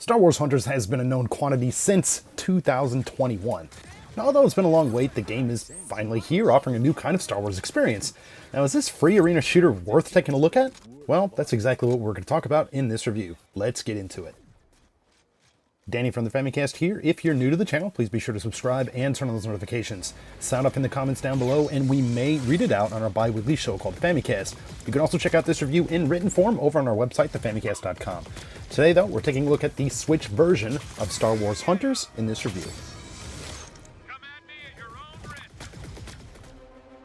Star Wars Hunters has been a known quantity since 2021. Now, although it's been a long wait, the game is finally here, offering a new kind of Star Wars experience. Now, is this free arena shooter worth taking a look at? Well, that's exactly what we're going to talk about in this review. Let's get into it. Danny from the Famicast here. If you're new to the channel, please be sure to subscribe and turn on those notifications. Sound up in the comments down below, and we may read it out on our bi-weekly show called Famicast. You can also check out this review in written form over on our website, thefamicast.com. Today, though, we're taking a look at the Switch version of Star Wars Hunters in this review.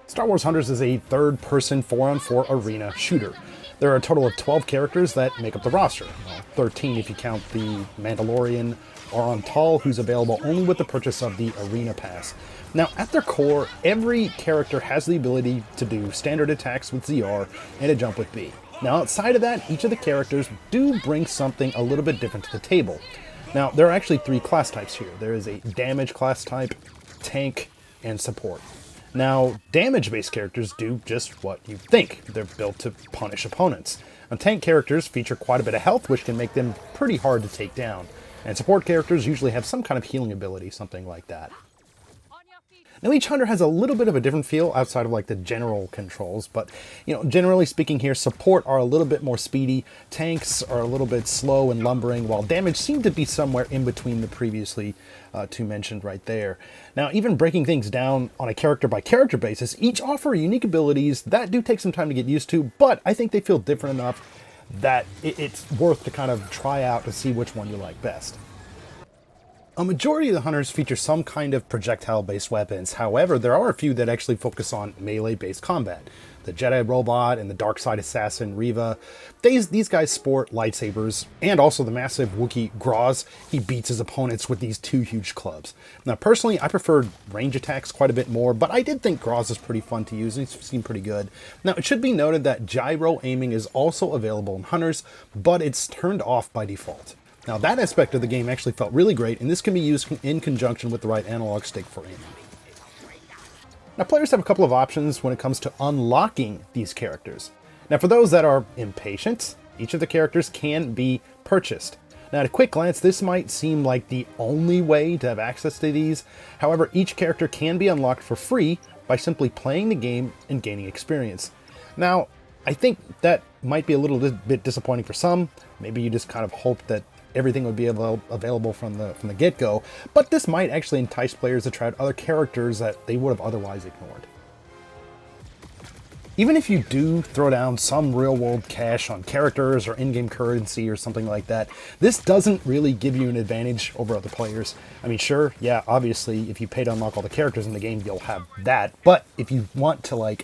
Star Wars Hunters is a third-person 4-on-4 arena shooter. There are a total of 12 characters that make up the roster. Well, 13 if you count the Mandalorian Auron Tall, who's available only with the purchase of the Arena Pass. Now, at their core, every character has the ability to do standard attacks with ZR and a jump with B. Now, outside of that, each of the characters do bring something a little bit different to the table. Now, there are actually three class types here. There is a damage class type, tank, and support. Now, damage-based characters do just what you think. They're built to punish opponents. And tank characters feature quite a bit of health, which can make them pretty hard to take down. And support characters usually have some kind of healing ability, something like that. Now, each hunter has a little bit of a different feel outside of like the general controls, but generally speaking here, support are a little bit more speedy, tanks are a little bit slow and lumbering, while damage seemed to be somewhere in between the previously two mentioned right there. Now, even breaking things down on a character-by-character basis, each offer unique abilities that do take some time to get used to, but I think they feel different enough that it's worth to kind of try out to see which one you like best. A majority of the hunters feature some kind of projectile-based weapons. However, there are a few that actually focus on melee-based combat. The Jedi Robot and the Dark Side Assassin Reva, these guys sport lightsabers, and also the massive Wookiee Groz. He beats his opponents with these two huge clubs. Now, personally, I preferred range attacks quite a bit more, but I did think Groz is pretty fun to use, and he seemed pretty good. Now, it should be noted that gyro aiming is also available in hunters, but it's turned off by default. Now, that aspect of the game actually felt really great, and this can be used in conjunction with the right analog stick for aiming. Now, players have a couple of options when it comes to unlocking these characters. Now, for those that are impatient, each of the characters can be purchased. Now, at a quick glance, this might seem like the only way to have access to these. However, each character can be unlocked for free by simply playing the game and gaining experience. Now, I think that might be a little bit disappointing for some. Maybe you just kind of hope that everything would be available from the get-go, but this might actually entice players to try out other characters that they would have otherwise ignored. Even if you do throw down some real-world cash on characters or in-game currency or something like that, this doesn't really give you an advantage over other players. I mean, sure, yeah, obviously, if you pay to unlock all the characters in the game, you'll have that, but if you want to,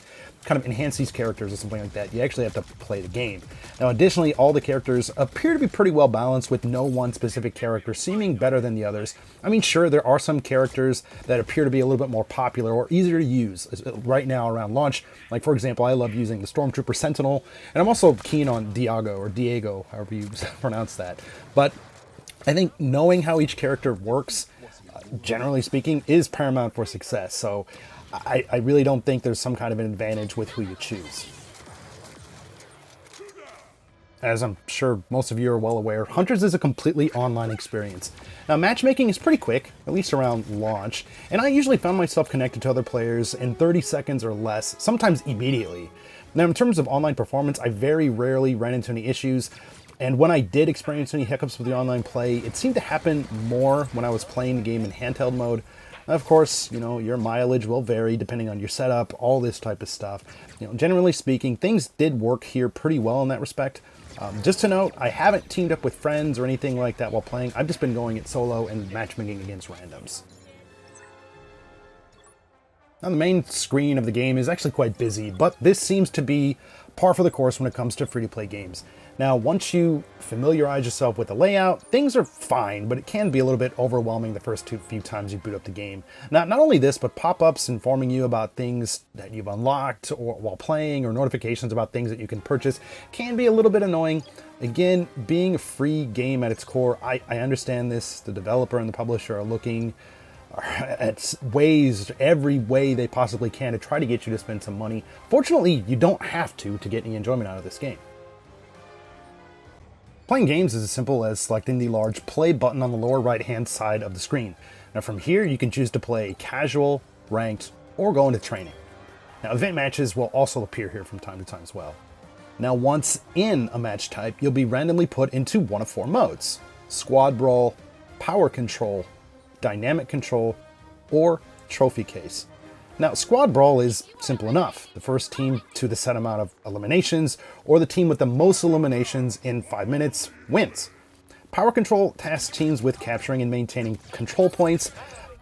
kind of enhance these characters or something like that, you actually have to play the game. Now, additionally, all the characters appear to be pretty well balanced, with no one specific character seeming better than the others. I mean, sure, there are some characters that appear to be a little bit more popular or easier to use right now around launch. Like, for example, I love using the Stormtrooper Sentinel, and I'm also keen on Diego, however you pronounce that. But I think knowing how each character works, generally speaking, is paramount for success. So I really don't think there's some kind of an advantage with who you choose. As I'm sure most of you are well aware, Hunters is a completely online experience. Now, matchmaking is pretty quick, at least around launch, and I usually found myself connected to other players in 30 seconds or less, sometimes immediately. Now, in terms of online performance, I very rarely ran into any issues, and when I did experience any hiccups with the online play, it seemed to happen more when I was playing the game in handheld mode. Of course, your mileage will vary depending on your setup, all this type of stuff. Generally speaking, things did work here pretty well in that respect. Just to note, I haven't teamed up with friends or anything like that while playing. I've just been going it solo and matchmaking against randoms. Now, the main screen of the game is actually quite busy, but this seems to be par for the course when it comes to free-to-play games. Now, once you familiarize yourself with the layout, things are fine, but it can be a little bit overwhelming the first few times you boot up the game. Now, not only this, but pop-ups informing you about things that you've unlocked or while playing, or notifications about things that you can purchase can be a little bit annoying. Again, being a free game at its core, I understand this. The developer and the publisher are looking at ways, every way they possibly can, to try to get you to spend some money. Fortunately, you don't have to get any enjoyment out of this game. Playing games is as simple as selecting the large play button on the lower right hand side of the screen. Now from here you can choose to play casual, ranked, or go into training. Now event matches will also appear here from time to time as well. Now once in a match type, you'll be randomly put into one of 4 modes: Squad Brawl, Power Control, Dynamic Control, or Trophy Case. Now, Squad Brawl is simple enough. The first team to the set amount of eliminations, or the team with the most eliminations in 5 minutes, wins. Power Control tasks teams with capturing and maintaining control points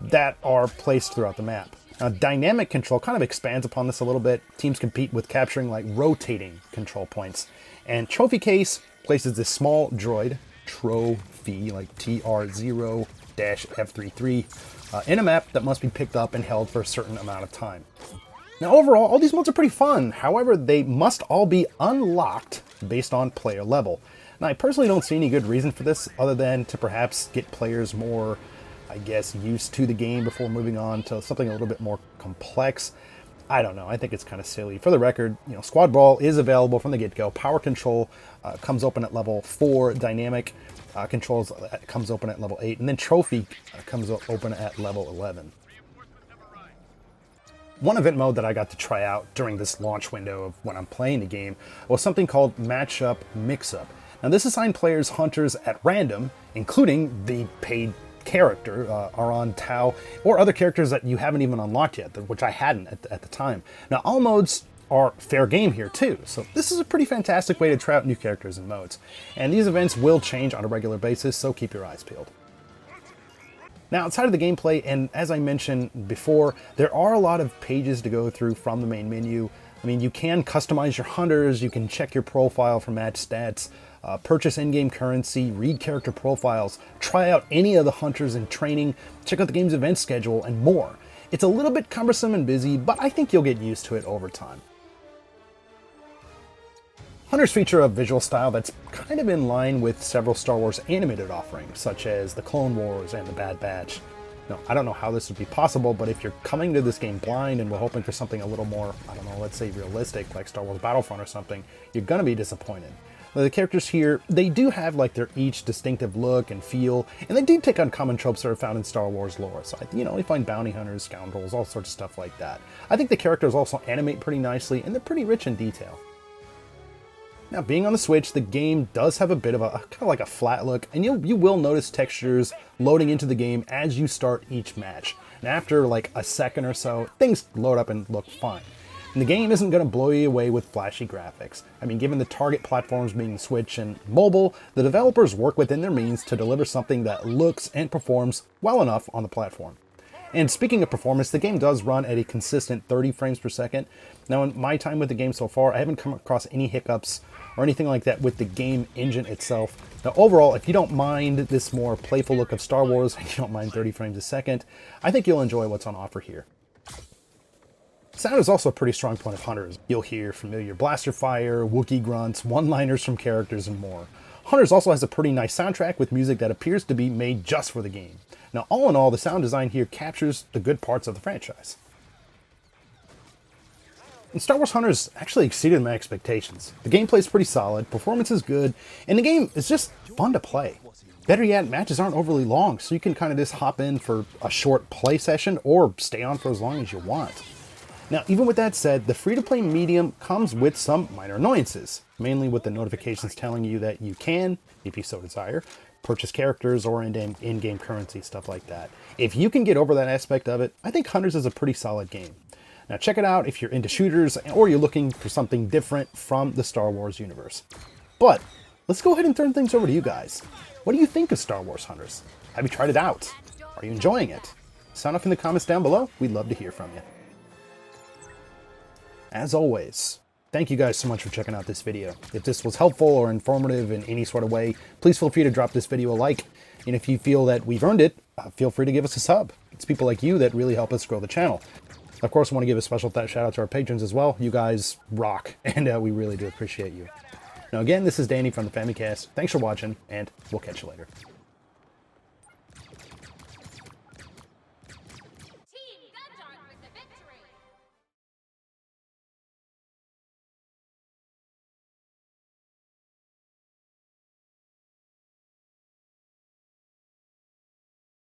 that are placed throughout the map. Now, Dynamic Control kind of expands upon this a little bit. Teams compete with capturing like rotating control points. And Trophy Case places this small droid, trophy, like TR0-F33, in a map that must be picked up and held for a certain amount of time. Now overall, all these modes are pretty fun. However, they must all be unlocked based on player level. Now I personally don't see any good reason for this other than to perhaps get players more, I guess, used to the game before moving on to something a little bit more complex. I don't know. I think it's kind of silly. For the record, Squad Brawl is available from the get-go. Power Control comes open at level 4. Dynamic Controls comes open at level 8. And then Trophy comes open at level 11. One event mode that I got to try out during this launch window of when I'm playing the game was something called Matchup Mix-Up. Now this assigned players hunters at random, including the paid character, Aron Tau, or other characters that you haven't even unlocked yet, which I hadn't at the time. Now all modes are fair game here too, so this is a pretty fantastic way to try out new characters and modes. And these events will change on a regular basis, so keep your eyes peeled. Now outside of the gameplay, and as I mentioned before, there are a lot of pages to go through from the main menu. I mean, you can customize your hunters, you can check your profile for match stats, purchase in-game currency, read character profiles, try out any of the hunters in training, check out the game's event schedule, and more. It's a little bit cumbersome and busy, but I think you'll get used to it over time. Hunters feature a visual style that's kind of in line with several Star Wars animated offerings, such as the Clone Wars and the Bad Batch. Now, I don't know how this would be possible, but if you're coming to this game blind and we're hoping for something a little more, I don't know, let's say realistic, like Star Wars Battlefront or something, you're gonna be disappointed. Now, the characters here, they do have like their each distinctive look and feel, and they do take on common tropes that are found in Star Wars lore. So, we find bounty hunters, scoundrels, all sorts of stuff like that. I think the characters also animate pretty nicely, and they're pretty rich in detail. Now, being on the Switch, the game does have a bit of a kind of like a flat look, and you will notice textures loading into the game as you start each match. And after like a second or so, things load up and look fine. And the game isn't going to blow you away with flashy graphics. I mean, given the target platforms being Switch and mobile, the developers work within their means to deliver something that looks and performs well enough on the platform. And speaking of performance, the game does run at a consistent 30 frames per second. Now, in my time with the game so far, I haven't come across any hiccups or anything like that with the game engine itself. Now, overall, if you don't mind this more playful look of Star Wars, and you don't mind 30 frames a second, I think you'll enjoy what's on offer here. Sound is also a pretty strong point of Hunters. You'll hear familiar blaster fire, Wookiee grunts, one-liners from characters, and more. Hunters also has a pretty nice soundtrack with music that appears to be made just for the game. Now, all in all, the sound design here captures the good parts of the franchise. And Star Wars Hunters actually exceeded my expectations. The gameplay is pretty solid, performance is good, and the game is just fun to play. Better yet, matches aren't overly long, so you can kind of just hop in for a short play session or stay on for as long as you want. Now, even with that said, the free-to-play medium comes with some minor annoyances, mainly with the notifications telling you that you can, if you so desire, purchase characters or in-game currency, stuff like that. If you can get over that aspect of it, I think Hunters is a pretty solid game. Now check it out if you're into shooters or you're looking for something different from the Star Wars universe. But let's go ahead and turn things over to you guys. What do you think of Star Wars Hunters? Have you tried it out? Are you enjoying it? Sound off in the comments down below. We'd love to hear from you. As always, thank you guys so much for checking out this video. If this was helpful or informative in any sort of way, please feel free to drop this video a like. And if you feel that we've earned it, feel free to give us a sub. It's people like you that really help us grow the channel. Of course, I want to give a special shout out to our patrons as well. You guys rock, and we really do appreciate you. Now again, this is Danny from the Famicast. Thanks for watching, and we'll catch you later.